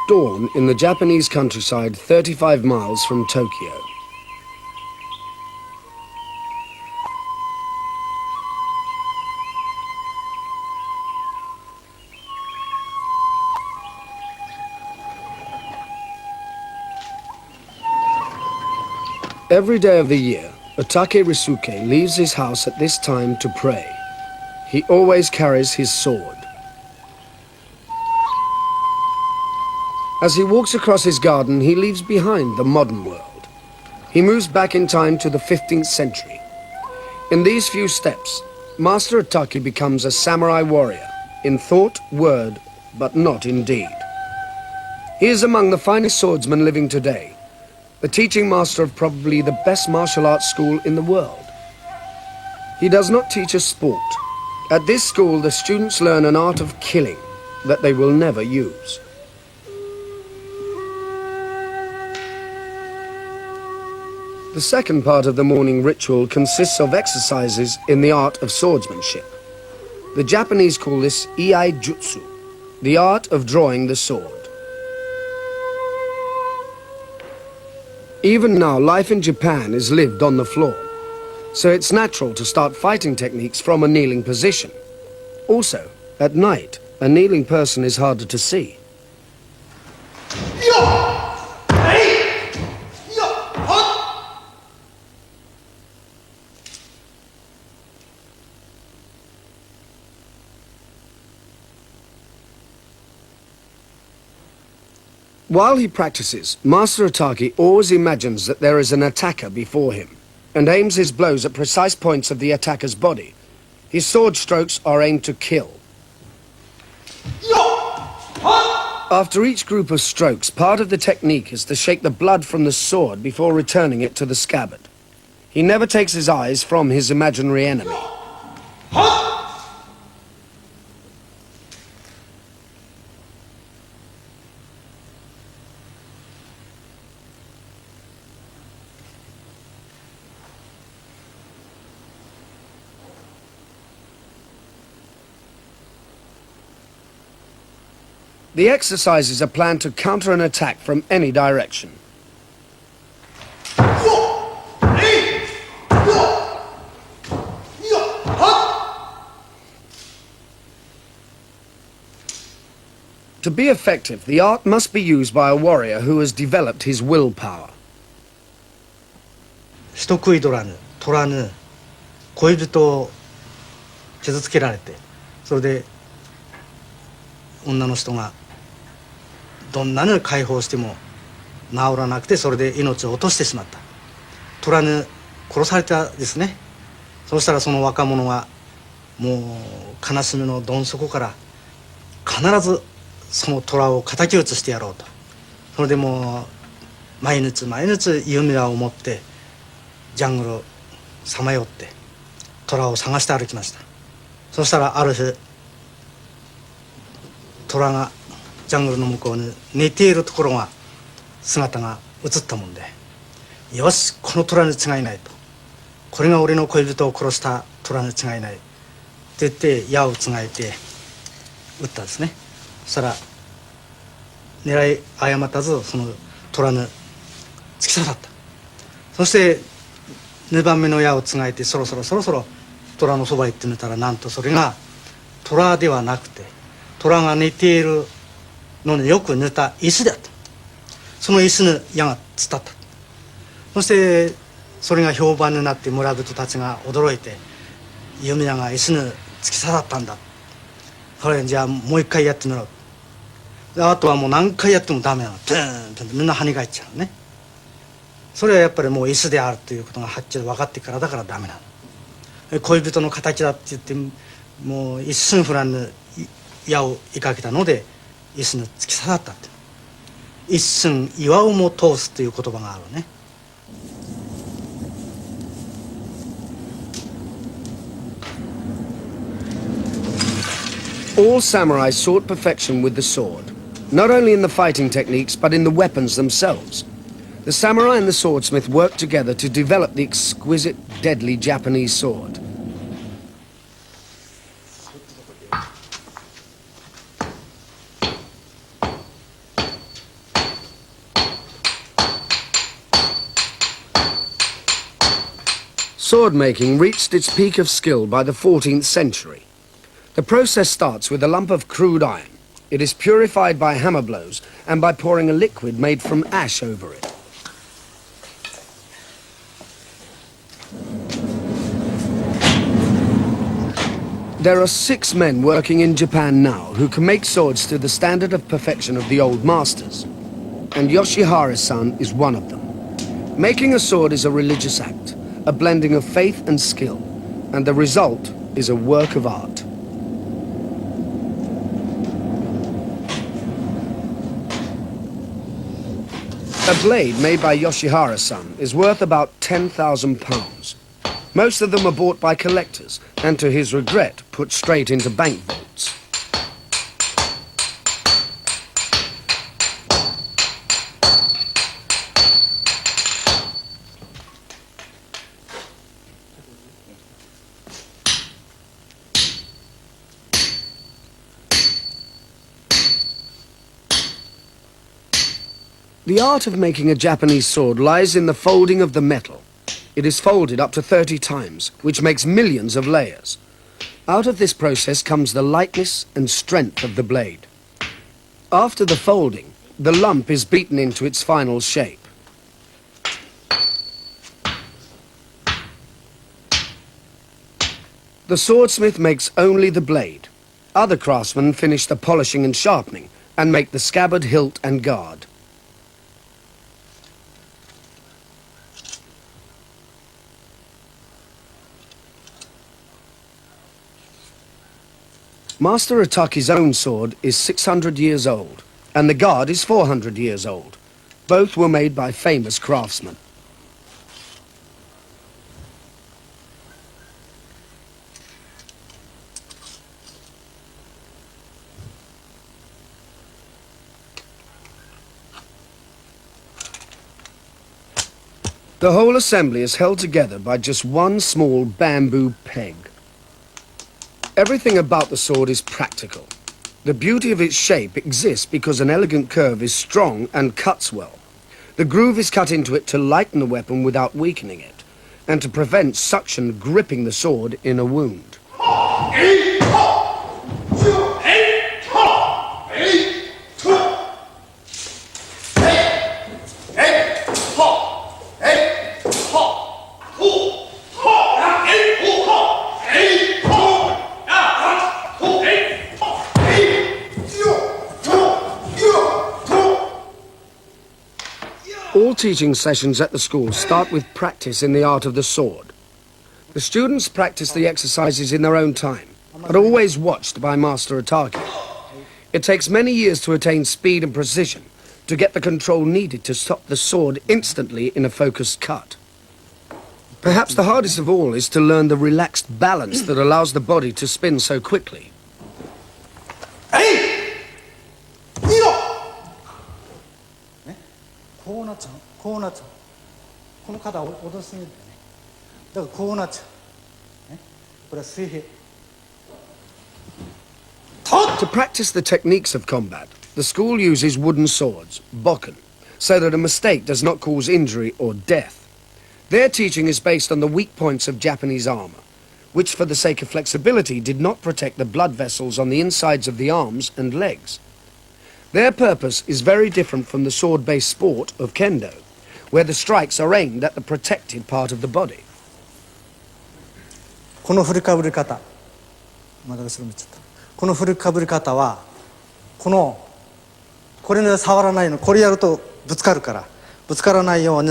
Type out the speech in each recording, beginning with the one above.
dawn in the Japanese countryside 35 miles from Tokyo. Every day of the year, Otake Risuke leaves his house at this time to pray. He always carries his sword. As he walks across his garden, he leaves behind the modern world. He moves back in time to the 15th century. In these few steps, Master Otake becomes a samurai warrior, in thought, word, but not in deed. He is among the finest swordsmen living today, the teaching master of probably the best martial arts school in the world. He does not teach a sport. At this school, the students learn an art of killing that they will never use. The second part of the morning ritual consists of exercises in the art of swordsmanship. The Japanese call this iai jutsu, the art of drawing the sword. Even now, life in Japan is lived on the floor, so it's natural to start fighting techniques from a kneeling position. Also, at night, a kneeling person is harder to see. While he practices, Master Otake always imagines that there is an attacker before him and aims his blows at precise points of the attacker's body. His sword strokes are aimed to kill. After each group of strokes, part of the technique is to shake the blood from the sword before returning it to the scabbard. He never takes his eyes from his imaginary enemy. The exercises are planned to counter an attack from any direction. To be effective, the art must be used by a warrior who has developed his willpower. 人食い取らぬ、取らぬ、恋人を傷つけられて、それで女の人がどんなに解放しても治らなくて、それで命を落としてしまった。取らぬ、殺されたですね。そうしたらその若者はもう悲しみのどん底から必ずその虎を敵討ちしてやろうと。それでもう毎日毎日夢を持ってジャングルをさまよって虎を探して歩きました。そしたらある日虎がジャングルの向こうに寝ているところが姿が映ったもんで、よし、この虎に違いないと、これが俺の恋人を殺した虎に違いないって言って矢をつがえて撃ったんですね。そしたら狙い誤ったずその虎に突き刺さった。そして2番目の矢をつがえてそろそろ虎のそばへ行ってみたら、なんとそれが虎ではなくて虎が寝ているのによく似た石だった。その石に矢が突っ立った。そしてそれが評判になって村人たちが驚いて、弓矢が石に突き刺さったんだ、これじゃあもう一回やってみろ。であとはもう何回やってもダメなの、プーンプーンみんな跳ね返っちゃうね。それはやっぱりもう石であるということがはっきり分かってからだからダメなの。恋人の敵だって言ってもう一寸不乱に矢を追いかけたので石に突き刺さったって。一寸岩をも通すという言葉があるね。All samurai sought perfection with the sword, not only in the fighting techniques but in the weapons themselves. The samurai and the swordsmith worked together to develop the exquisite, deadly Japanese sword. Sword making reached its peak of skill by the 14th century. The process starts with a lump of crude iron. It is purified by hammer blows and by pouring a liquid made from ash over it. There are 6 men working in Japan now who can make swords to the standard of perfection of the old masters. And Yoshihara-san is one of them. Making a sword is a religious act, a blending of faith and skill, and the result is a work of art. A blade made by Yoshihara-san is worth about £10,000. Most of them are bought by collectors, and to his regret, put straight into bank vaults. The art of making a Japanese sword lies in the folding of the metal. It is folded up to 30 times, which makes millions of layers. Out of this process comes the lightness and strength of the blade. After the folding, the lump is beaten into its final shape. The swordsmith makes only the blade. Other craftsmen finish the polishing and sharpening, and make the scabbard, hilt and guard. Master Ataki's own sword is 600 years old, and the guard is 400 years old. Both were made by famous craftsmen. The whole assembly is held together by just one small bamboo peg. Everything about the sword is practical. The beauty of its shape exists because an elegant curve is strong and cuts well. The groove is cut into it to lighten the weapon without weakening it, and to prevent suction gripping the sword in a wound. All teaching sessions at the school start with practice in the art of the sword. The students practice the exercises in their own time, but always watched by Master Ataki. It takes many years to attain speed and precision, to get the control needed to stop the sword instantly in a focused cut. Perhaps the hardest of all is to learn the relaxed balance that allows the body to spin so quickly. To practice the techniques of combat, the school uses wooden swords, bokken, so that a mistake does not cause injury or death. Their teaching is based on the weak points of Japanese armor, which for the sake of flexibility did not protect the blood vessels on the insides of the arms and legs. Their purpose is very different from the sword-based sport of kendo, where the strikes are aimed at the protected part of the body. この振りかぶり方、まだ後ろ見ちゃった。この振りかぶり方はこれで触らないの、これやるとぶつかるから、ぶつからないように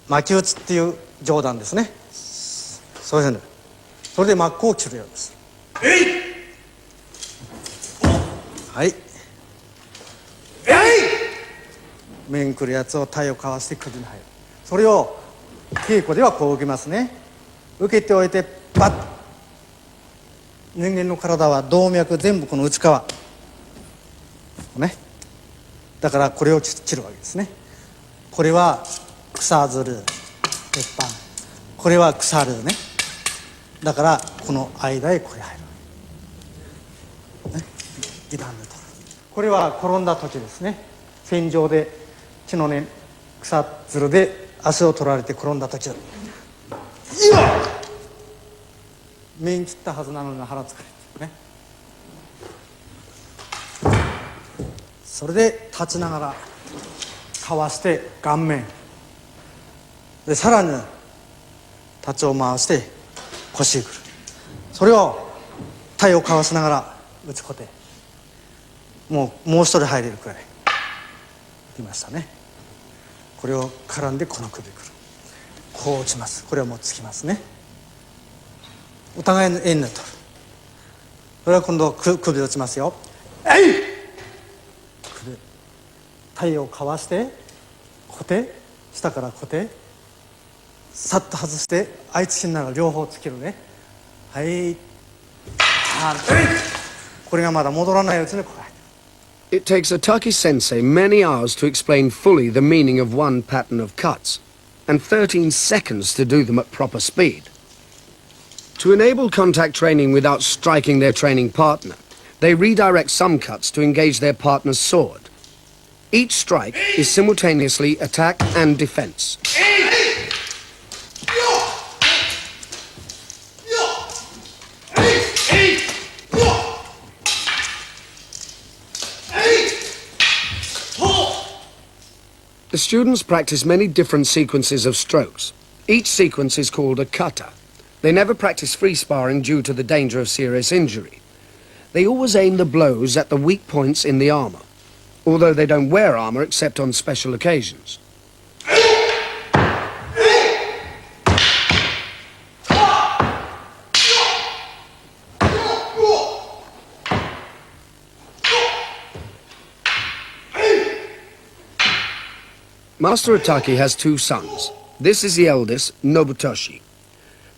巻き打ちっていう上段ですね。そういうふうに、それで真っ向を切るようです。はい。面くるやつを体をかわして首に入る。それを稽古ではこう受けますね。受けておいてバッ。人間の体は動脈全部この内側ね。だからこれを切るわけですね。これは草ずる鉄板、これは腐るね。だからこの間へこれ入る、ね、二段で取る。これは転んだ時ですね。戦場で血のね草ずるで足を取られて転んだ時、面切ったはずなのに腹つかれてね。それで立ちながらかわして顔面で、さらに立ちを回して腰にくる。それを体をかわしながら打ちこて、もう一人入れるくらいいましたね。これを絡んでこの首くる、こう打ちます。これはもうつきますね。お互いの円に取る。それは今度首を打ちますよ。首、体をかわして固定、下から固定、さっと外して相つきながら両方つけるね。はい、これがまだ戻らないうちにこれ。It takes a Taki sensei many hours to explain fully the meaning of one pattern of cuts, and 13 seconds to do them at proper speed. To enable contact training without striking their training partner, they redirect some cuts to engage their partner's sword. Each strike is simultaneously attack and defense. The students practice many different sequences of strokes. Each sequence is called a kata. They never practice free sparring due to the danger of serious injury. They always aim the blows at the weak points in the armor, although they don't wear armor except on special occasions. Master Ataki has two sons. This is the eldest, Nobutoshi.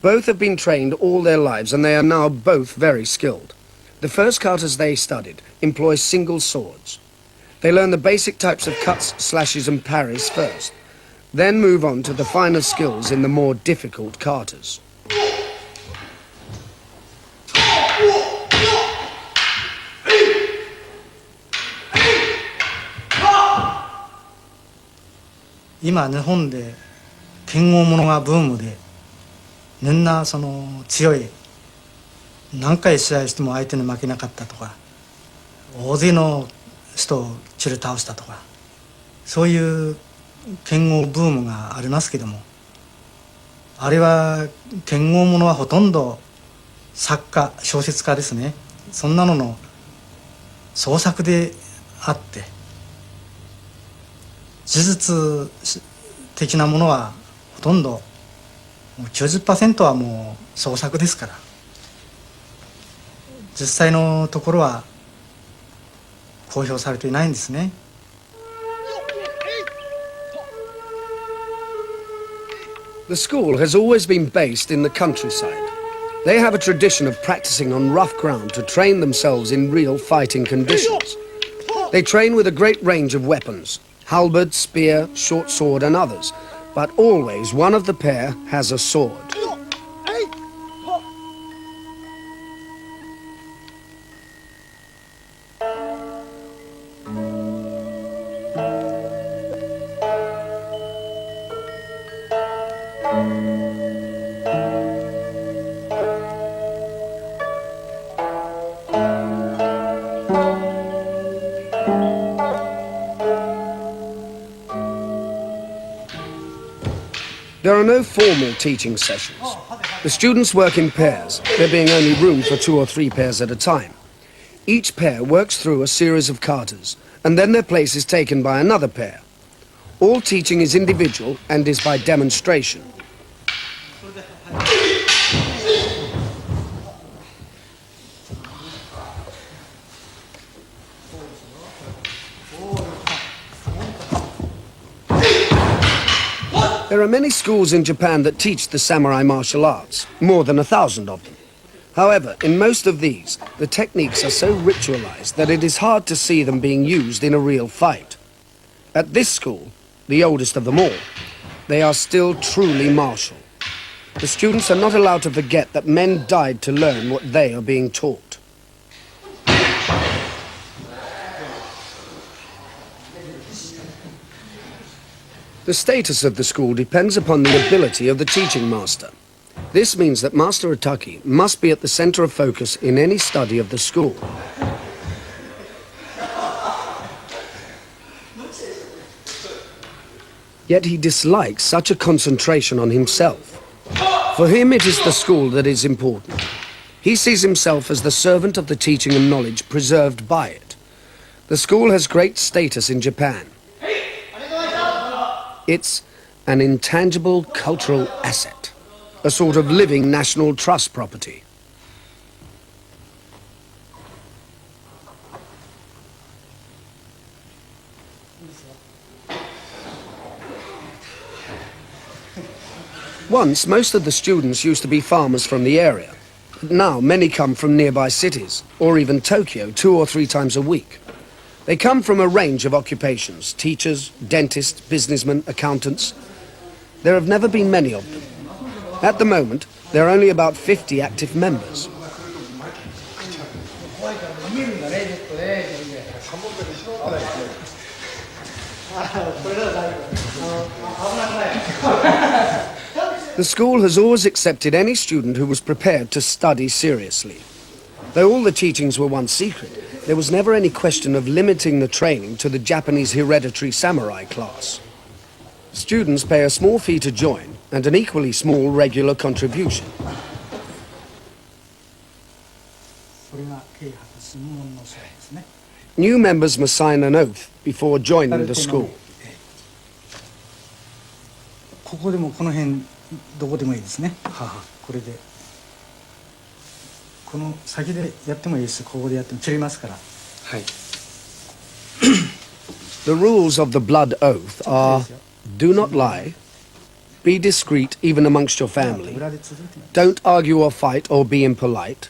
Both have been trained all their lives and they are now both very skilled. The first katas they studied employ single swords. They learn the basic types of cuts, slashes and parries first, then move on to the finer skills in the more difficult katas. Now, 日本で剣豪ものがブームで、みんなその強い、何回試合しても相手に負けなかったとか、大勢の人を切り倒したとか、そういう剣豪ブームがありますけども、あれは剣豪ものはほとんど作家、小説家ですね、そんなのの創作であって、事実的なものはほとんど 90% はもう創作ですから、実際のところは公表されていないんですね。The school has always been based in the countryside. They have a tradition of practicing on rough ground to train themselves in real fighting conditions. They train with a great range of weapons: halberd, spear, short sword and others, but always one of the pair has a sword. There are no formal teaching sessions. The students work in pairs, there being only room for 2 or 3 pairs at a time. Each pair works through a series of katas, and then their place is taken by another pair. All teaching is individual and is by demonstration. There are many schools in Japan that teach the samurai martial arts, more than 1,000 of them. However, in most of these, the techniques are so ritualized that it is hard to see them being used in a real fight. At this school, the oldest of them all, they are still truly martial. The students are not allowed to forget that men died to learn what they are being taught. The status of the school depends upon the ability of the teaching master. This means that Master Ataki must be at the center of focus in any study of the school. Yet he dislikes such a concentration on himself. For him, it is the school that is important. He sees himself as the servant of the teaching and knowledge preserved by it. The school has great status in Japan. It's an intangible cultural asset, a sort of living national trust property. Once, most of the students used to be farmers from the area. But now, many come from nearby cities, or even Tokyo 2 or 3 times a week. They come from a range of occupations: teachers, dentists, businessmen, accountants. There have never been many of them. At the moment, there are only about 50 active members. The school has always accepted any student who was prepared to study seriously. Though all the teachings were once secret, there was never any question of limiting the training to the Japanese hereditary samurai class. Students pay a small fee to join and an equally small regular contribution. New members must sign an oath before joining the school. ここでもこの辺どこでもいいですね。これでこの先でやってもいいです。ここでやっても切れますから。はい。The rules of the blood oath are: do not lie, be discreet even amongst your family, don't argue or fight or be impolite,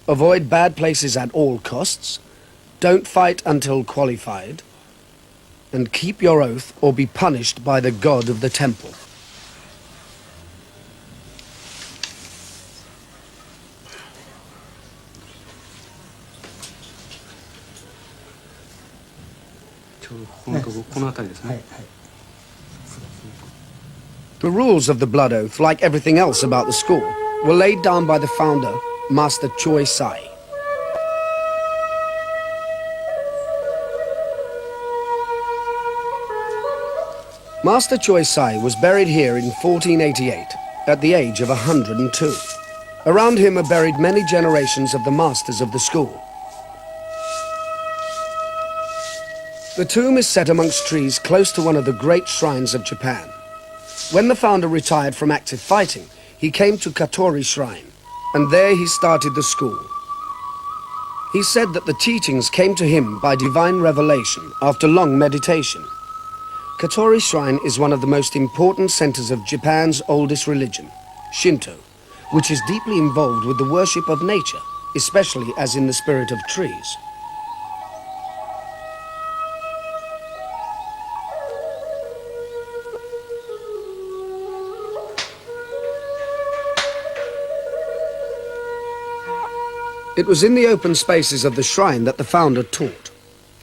avoid bad places at all costs, don't fight until qualified, and keep your oath or be punished by the god of the temple. The rules of the blood oath, like everything else about the school, were laid down by the founder, Master Choi Sai. Master Choi Sai was buried here in 1488, at the age of 102. Around him are buried many generations of the masters of the school. The tomb is set amongst trees close to one of the great shrines of Japan. When the founder retired from active fighting, he came to Katori Shrine, and there he started the school. He said that the teachings came to him by divine revelation after long meditation. Katori Shrine is one of the most important centers of Japan's oldest religion, Shinto, which is deeply involved with the worship of nature, especially as in the spirit of trees. It was in the open spaces of the shrine that the founder taught,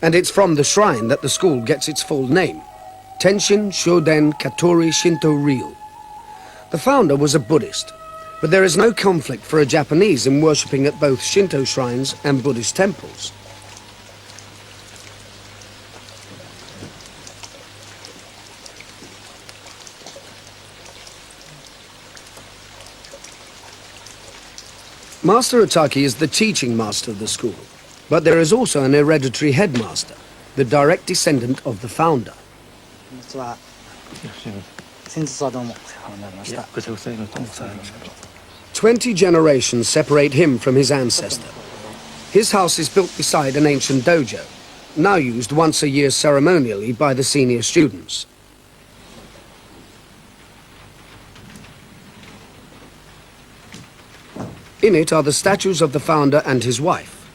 and it's from the shrine that the school gets its full name, Tenshin Shoden Katori Shinto Ryu. The founder was a Buddhist, but there is no conflict for a Japanese in worshipping at both Shinto shrines and Buddhist temples. Master Ataki is the teaching master of the school, but there is also an hereditary headmaster, the direct descendant of the founder. 20 generations separate him from his ancestor. His house is built beside an ancient dojo, now used once a year ceremonially by the senior students. In it are the statues of the founder and his wife.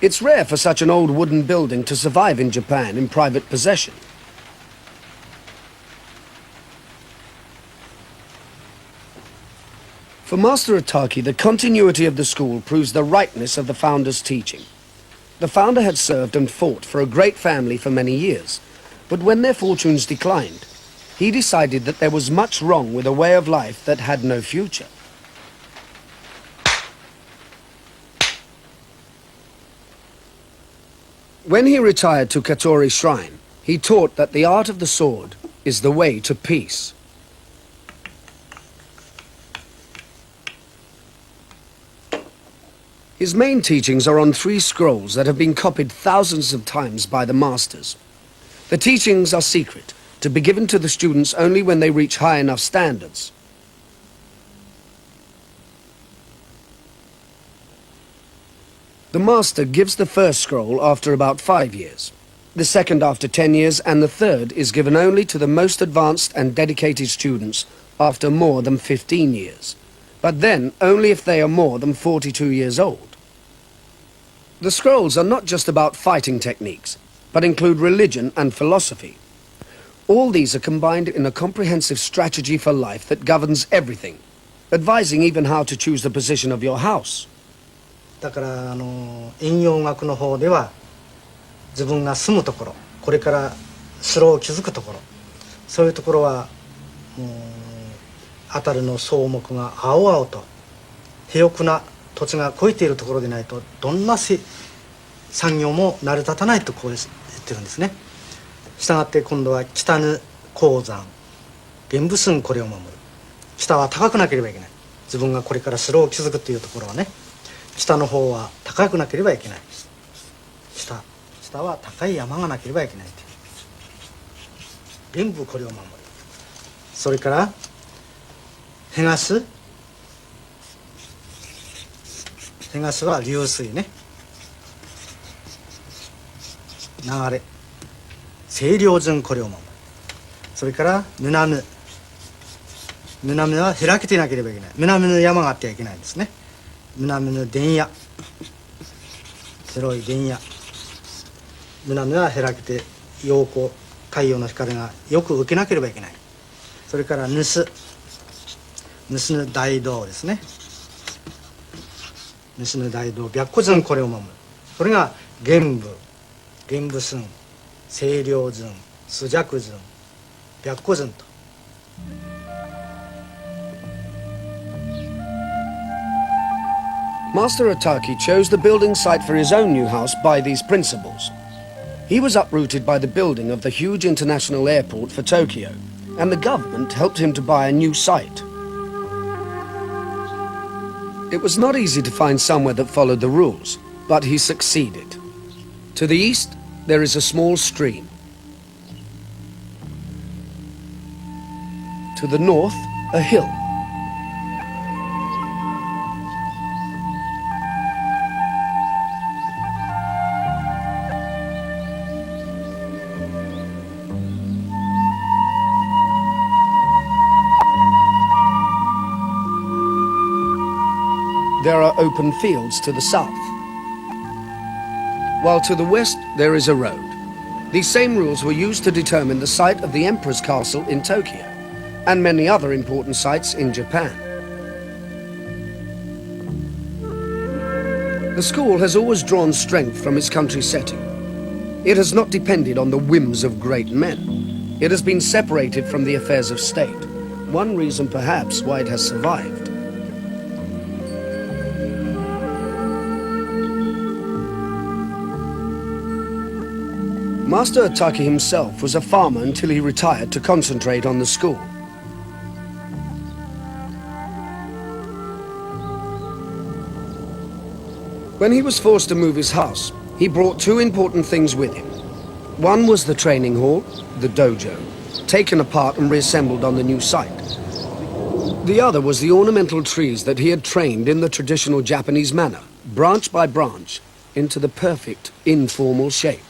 It's rare for such an old wooden building to survive in Japan in private possession. For Master Ataki, the continuity of the school proves the rightness of the founder's teaching. The founder had served and fought for a great family for many years, But when their fortunes declined, he decided that there was much wrong with a way of life that had no future. When he retired to Katori Shrine, he taught that the art of the sword is the way to peace. His main teachings are on 3 scrolls that have been copied thousands of times by the masters. The teachings are secret, to be given to the students only when they reach high enough standards. The master gives the first scroll after about 5 years, the second after 10 years, and the third is given only to the most advanced and dedicated students after more than 15 years, but then only if they are more than 42 years old. The scrolls are not just about fighting techniques, but include religion and philosophy. All these are combined in a comprehensive strategy for life that governs everything, advising even how to choose the position of your house. だから陰陽学の方では自分が住むところ、これから城を築くところ、そういうところはもう辺りの草木が青々と肥沃な土地が肥えているところでないとどんな産業も成り立たないとこう言ってるんですね。したがって今度は北ぬ鉱山、玄武寸これを守る。北は高くなければいけない。自分がこれから城を築くというところはね、北の方は高くなければいけない。北は高い山がなければいけないという。玄武これを守る。それから東は流水ね、流れ、清涼順これを守る。それから南は開けていなければいけない。南の山があってはいけないんですね。南の田野、白い田野、南は開けて陽光、太陽の光がよく受けなければいけない。それから盗の大道ですね。盗の大道、白虎順これを守る。これが玄武寸、清涼順、朱雀順、白虎順と。Master Ataki chose the building site for his own new house by these principles. He was uprooted by the building of the huge international airport for Tokyo, and the government helped him to buy a new site. It was not easy to find somewhere that followed the rules, but he succeeded. To the east, there is a small stream. To the north, a hill. There are open fields to the south, while to the west there is a road. These same rules were used to determine the site of the Emperor's Castle in Tokyo, and many other important sites in Japan. The school has always drawn strength from its country setting. It has not depended on the whims of great men. It has been separated from the affairs of state, one reason perhaps why it has survived. Master Ataki himself was a farmer until he retired to concentrate on the school. When he was forced to move his house, he brought 2 important things with him. One was the training hall, the dojo, taken apart and reassembled on the new site. The other was the ornamental trees that he had trained in the traditional Japanese manner, branch by branch, into the perfect informal shape.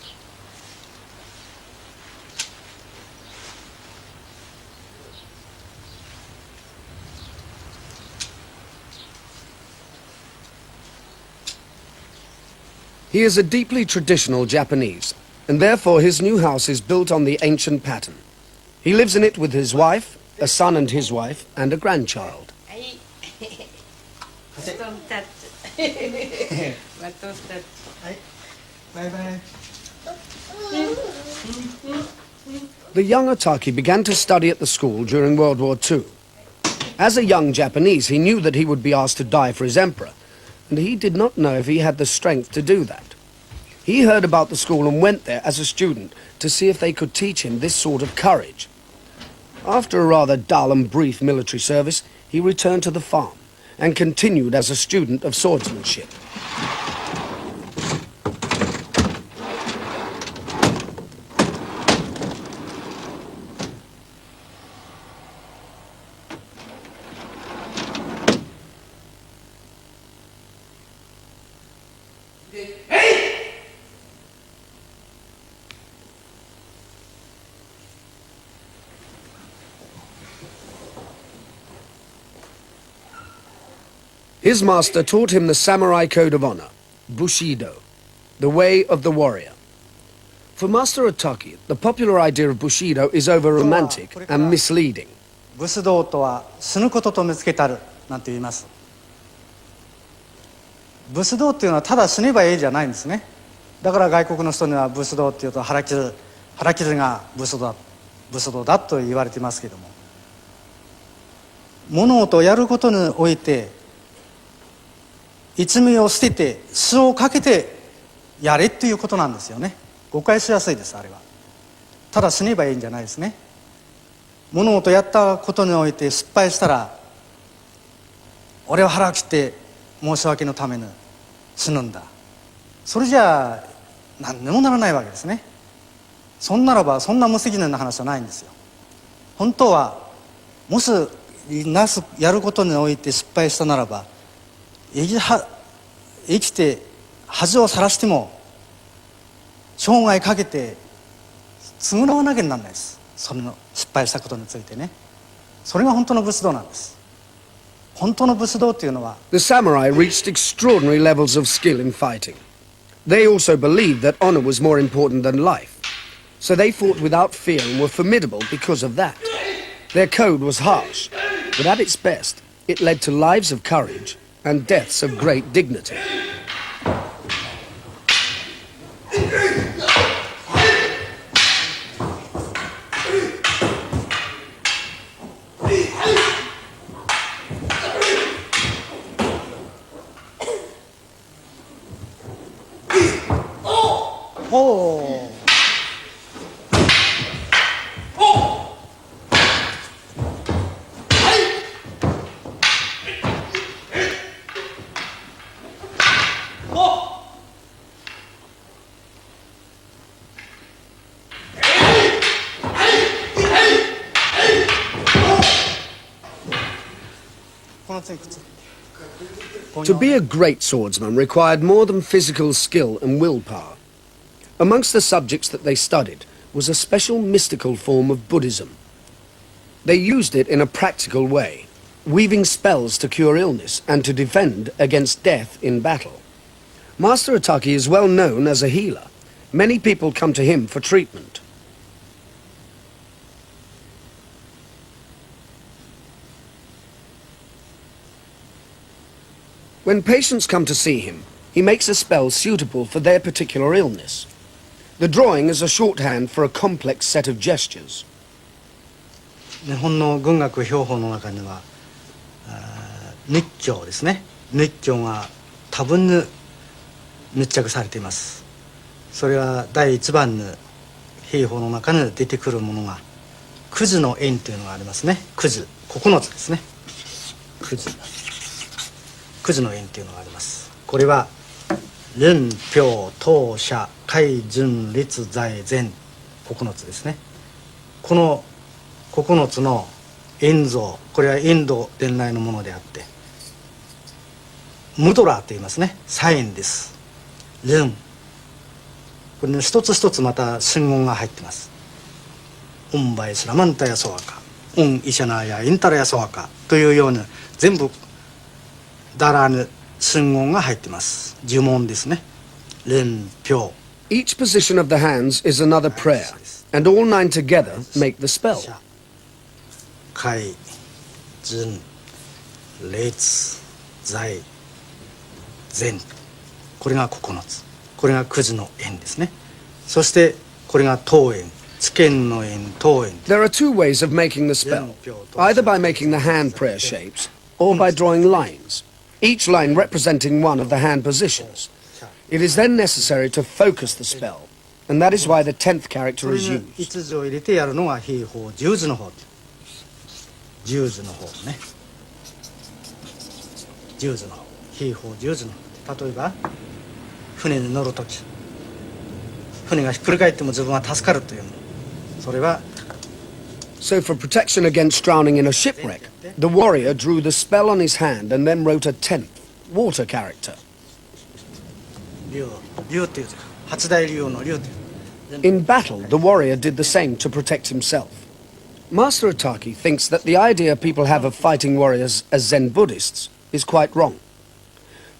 He is a deeply traditional Japanese, and therefore his new house is built on the ancient pattern. He lives in it with his wife, a son and his wife, and a grandchild. Don't touch. But don't touch. Bye bye. The young Otaki began to study at the school during World War II. As a young Japanese, he knew that he would be asked to die for his emperor, and he did not know if he had the strength to do that. He heard about the school and went there as a student to see if they could teach him this sort of courage. After a rather dull and brief military service, he returned to the farm and continued as a student of swordsmanship. His master taught him the samurai code of honor, Bushido, the way of the warrior. For Master Otaki, the popular idea of Bushido is over-romantic and misleading. 武士道とは死ぬことと見つけたるなんて言います。武士道っていうのはただ死ねばいいじゃないんですね。だから外国の人には武士道っていうと腹切るが武士道だと言われていますけども、物事をやることにおいて一味を捨てて死をかけてやれっていうことなんですよね。誤解しやすいです。あれはただ死ねばいいんじゃないですね。物事やったことにおいて失敗したら、俺は腹を切って申し訳のために死ぬんだ、それじゃあ何にもならないわけですね。そんならばそんな無責任な話はないんですよ。本当はもしやることにおいて失敗したならば、生きて恥をさらしても生涯かけて償わなきゃならないです。その失敗したことについてね。それが本当の武士道なんです。本当の武士道っていうのは The samurai reached extraordinary levels of skill in fighting. They also believed that honor was more important than life. So they fought without fear and were formidable because of that. Their code was harsh, but at its best, it led to lives of courage and deaths of great dignity. Oh. この次靴。 To be a great swordsman required more than physical skill and willpower. Amongst the subjects that they studied was a special mystical form of Buddhism. They used it in a practical way, weaving spells to cure illness and to defend against death in battle. Master Otaki is well known as a healer. Many people come to him for treatment. When patients come to see him, he makes a spell suitable for their particular illness. The drawing is a shorthand for a complex set of gestures. 日本の軍学標本の中には日教ですね。日教が多分に密着されています。それは第一番の兵法の中に出てくるものが九字の円というのがありますね。九字9つですね。九字の円というのがあります。これは輪氷当社海順律在前9つですね。この9つの円像、これはインド伝来のものであってムドラーと言いますね。サインです。輪これね、一つ一つまた真言が入ってます。ウンバイスラマンタヤソワカウンイシャナヤインタラヤソワカというような全部ダラーに真言が入ってます。呪文ですね。連氷 Each position of the hands is another prayer, and all 9 together make the spell. 海順列在前これが9つ、これが9時の円ですね。そしてこれが当円つけんの縁遠縁 There are two ways of making the spell, either by making the hand prayer shapes or by drawing lines, each line representing one of the hand positions. It is then necessary to focus the spell, and that is why the 10th そ character れ is に used. 5つを入れてやるのが兵法十図の方十図の方ね十図の方兵法十図の方例えば船に乗るとき船がひっくり返っても自分は助かるというのそれは So for protection against drowning in a shipwreck, the warrior drew the spell on his hand and then wrote a 10th, water character. 竜っていう字八大竜の竜っていう In battle, the warrior did the same to protect himself. Master Ataki thinks that the idea people have of fighting warriors as Zen Buddhists is quite wrong.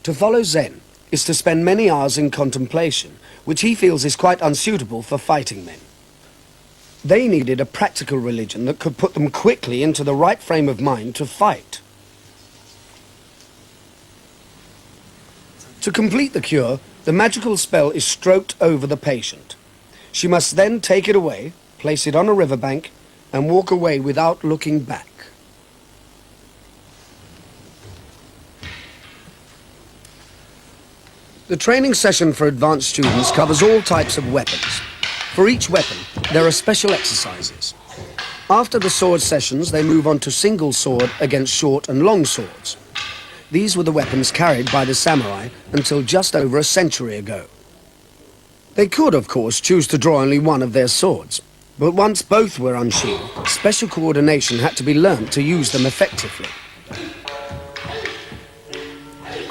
To follow Zen is to spend many hours in contemplation, which he feels is quite unsuitable for fighting men. They needed a practical religion that could put them quickly into the right frame of mind to fight. To complete the cure, the magical spell is stroked over the patient. She must then take it away, place it on a riverbank, and walk away without looking back. The training session for advanced students covers all types of weapons. For each weapon, there are special exercises. After the sword sessions, they move on to single sword against short and long swords. These were the weapons carried by the samurai until just over a century ago. They could, of course, choose to draw only one of their swords, but once both were unsheathed, special coordination had to be learnt to use them effectively.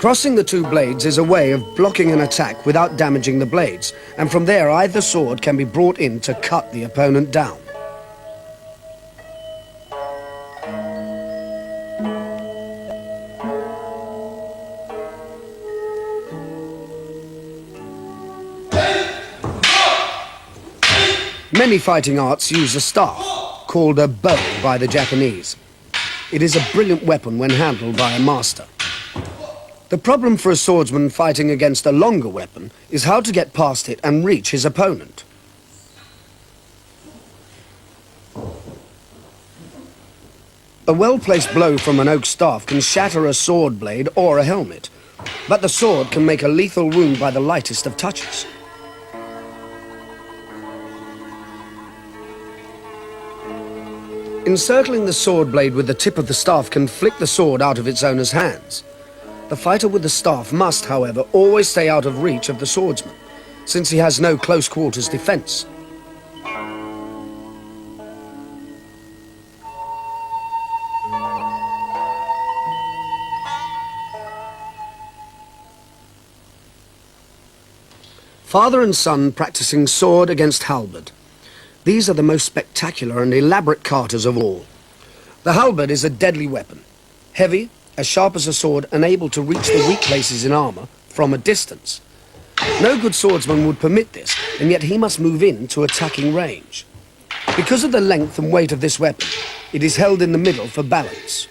Crossing the two blades is a way of blocking an attack without damaging the blades, and from there either sword can be brought in to cut the opponent down. Many fighting arts use a staff, called a bow by the Japanese. It is a brilliant weapon when handled by a master. The problem for a swordsman fighting against a longer weapon is how to get past it and reach his opponent. A well-placed blow from an oak staff can shatter a sword blade or a helmet, but the sword can make a lethal wound by the lightest of touches. Encircling the sword blade with the tip of the staff can flick the sword out of its owner's hands. The fighter with the staff must, however, always stay out of reach of the swordsman, since he has no close quarters defense. Father and son practicing sword against halberd. These are the most spectacular and elaborate katas of all. The halberd is a deadly weapon, heavy, as sharp as a sword, and able to reach the weak places in armor from a distance. No good swordsman would permit this, and yet he must move in to attacking range. Because of the length and weight of this weapon, it is held in the middle for balance.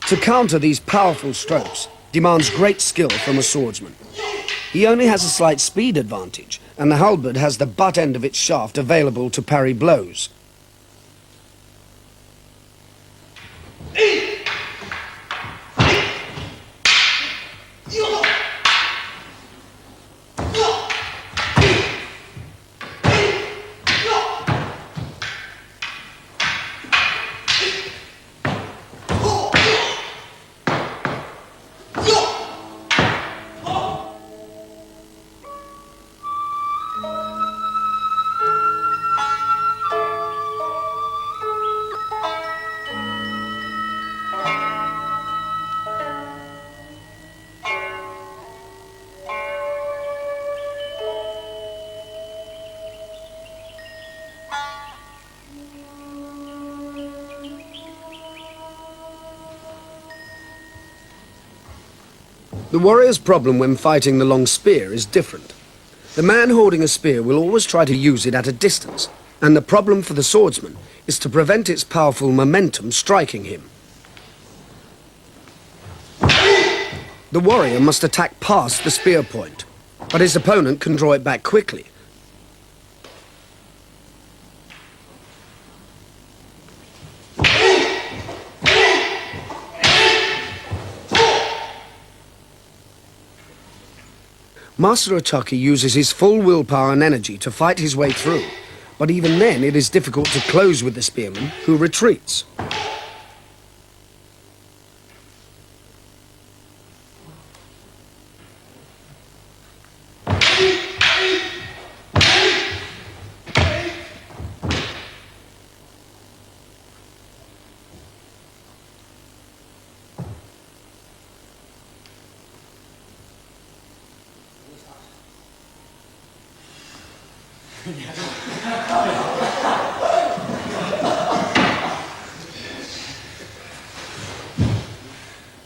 To counter these powerful strokes demands great skill from a swordsman. He only has a slight speed advantage, and the halberd has the butt end of its shaft available to parry blows. The warrior's problem when fighting the long spear is different. The man holding a spear will always try to use it at a distance, and the problem for the swordsman is to prevent its powerful momentum striking him. The warrior must attack past the spear point, but his opponent can draw it back quickly. Master Otaki uses his full willpower and energy to fight his way through, but even then it is difficult to close with the spearman, who retreats.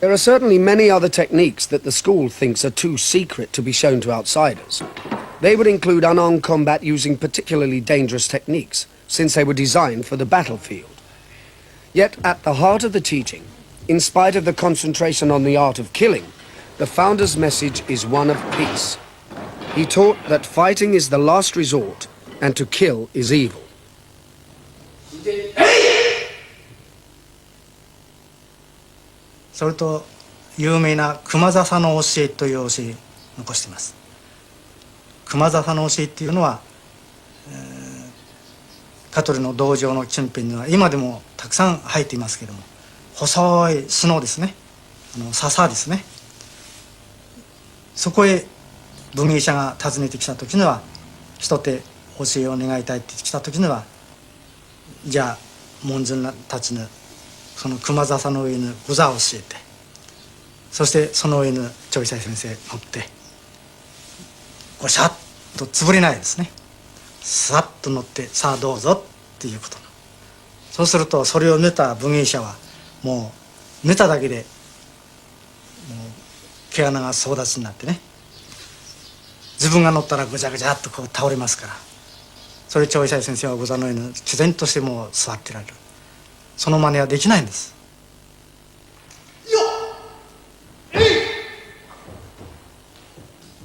There are certainly many other techniques that the school thinks are too secret to be shown to outsiders. They would include unarmed combat using particularly dangerous techniques, since they were designed for the battlefield. Yet at the heart of the teaching, in spite of the concentration on the art of killing, the founder's message is one of peace. He taught that fighting is the last resort, and to kill is evil. それと有名な熊笹の教えという教えを残しています。熊笹の教えっていうのは、香取の道場の近辺には今でもたくさん生えていますけれども、細い角ですね、笹ですね。そこへ武芸者が訪ねてきた時には、一手教えを願いたいって来た時には、じゃあ門人たちにその熊笹の上に技を教えて、そしてその上に長久先生乗ってゴシャッと潰れないですね、さっと乗ってさあどうぞっていうこと。そうするとそれを見た武芸者はもう見ただけでもう毛穴が総立ちになってね、自分が乗ったらぐちゃぐちゃっとこう倒れますから、それ長久先生は御座の上に自然としてもう座ってられる。その真似はできないんです。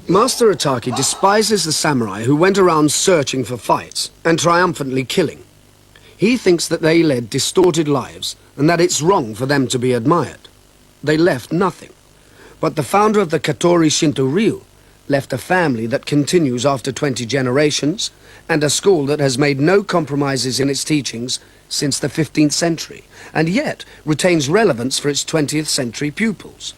Master Otaki despises the samurai who went around searching for fights and triumphantly killing. He thinks that they led distorted lives and that it's wrong for them to be admired. They left nothing. But the founder of the Katori Shinto Ryu left a family that continues after 20 generations and a school that has made no compromises in its teachings since the 15th century, and yet retains relevance for its 20th century pupils.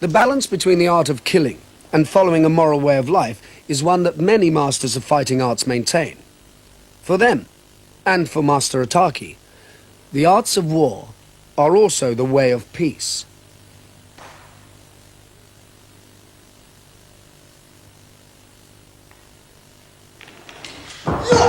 The balance between the art of killing and following a moral way of life is one that many masters of fighting arts maintain. For them, and for Master Otaki, the arts of war are also the way of peace. Yeah!